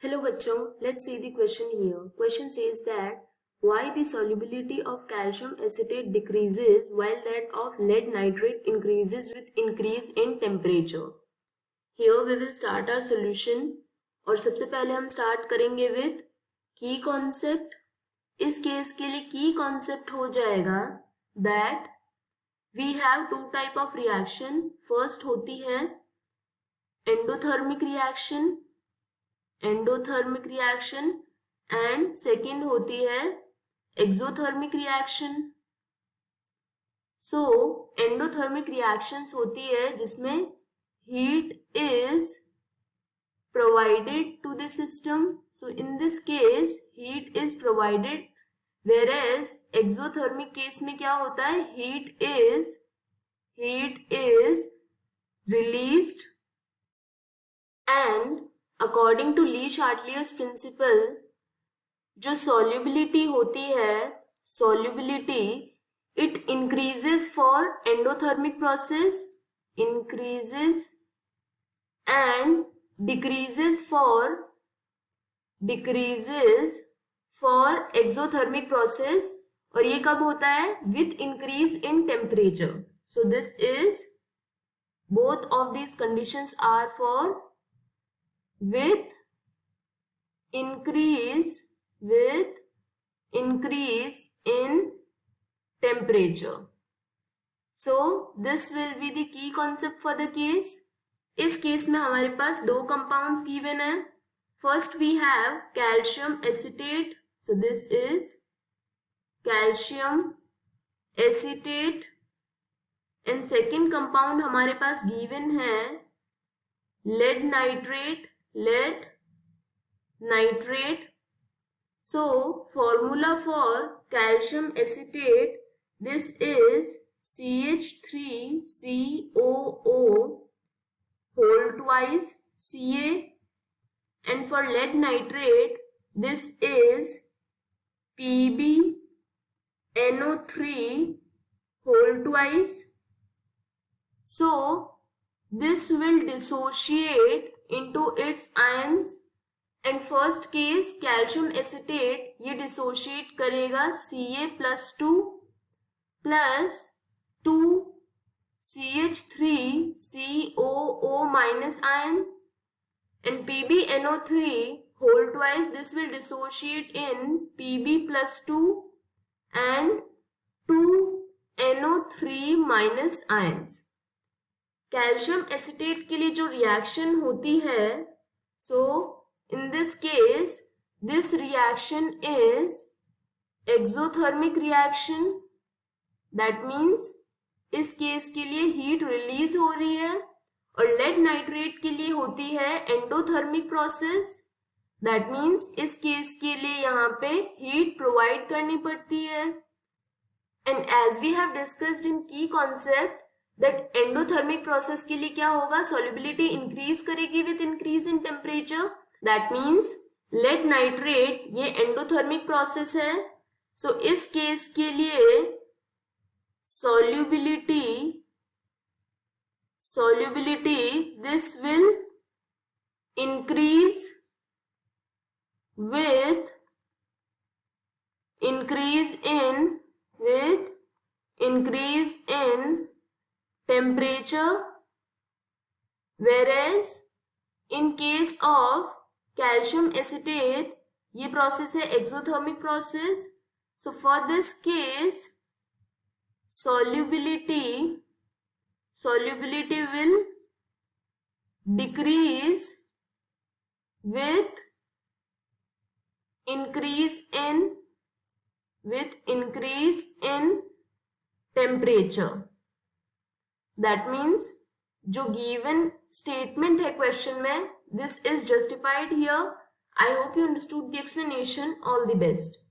Hello बच्चों, let's see the question here. Question says that why the solubility of calcium acetate decreases while that of lead nitrate increases with increase in temperature. Here we will start our solution और सबसे पहले हम start करेंगे with key concept. इस केस के लिए key concept हो जाएगा that we have two type of reaction. First होती है endothermic reaction and second होती है exothermic reaction. So endothermic reactions होती है जिसमें heat is provided to the system. So in this case heat is provided, whereas exothermic case में क्या होता है, heat is released. And according to Lee-Chatelier's principle, जो solubility होती है, solubility it increases for endothermic process, increases and decreases for exothermic process. और ये कब होता है, with increase in temperature. So this is, both of these conditions are for with increase in temperature. So this will be the key concept for the case. इस case में हमारे पास दो कंपाउंड्स गिवन है. First we have calcium acetate. So this is calcium acetate. And second compound हमारे पास given है lead nitrate. So formula for calcium acetate, this is CH3COO whole twice Ca, and for lead nitrate this is PbNO3 whole twice. So this will dissociate into its ions. And first case calcium acetate ये dissociate करेगा Ca+2 plus 2 CH3COO minus ion, and PbNO3 whole twice this will dissociate in Pb+2 and 2NO3 minus ions. Calcium acetate के लिए जो reaction होती है, so in this case this reaction is exothermic reaction. That means इस केस के लिए heat release हो रही है. और लेड नाइट्रेट के लिए होती है एंडोथर्मिक प्रोसेस. दैट मीन्स इस केस के लिए यहाँ पे हीट प्रोवाइड करनी पड़ती है. And as we have discussed in की कॉन्सेप्ट दैट एंडोथर्मिक प्रोसेस के लिए क्या होगा, सॉल्युबिलिटी इंक्रीज करेगी with increase in temperature. That means lead nitrate ये एंडोथर्मिक प्रोसेस है. सो इस केस के लिए solubility this will increase with increase in temperature, whereas in case of calcium acetate ये process है exothermic process. So for this case solubility will decrease with increase in temperature. That means जो given statement है question में, this is justified here. I hope you understood the explanation. All the best.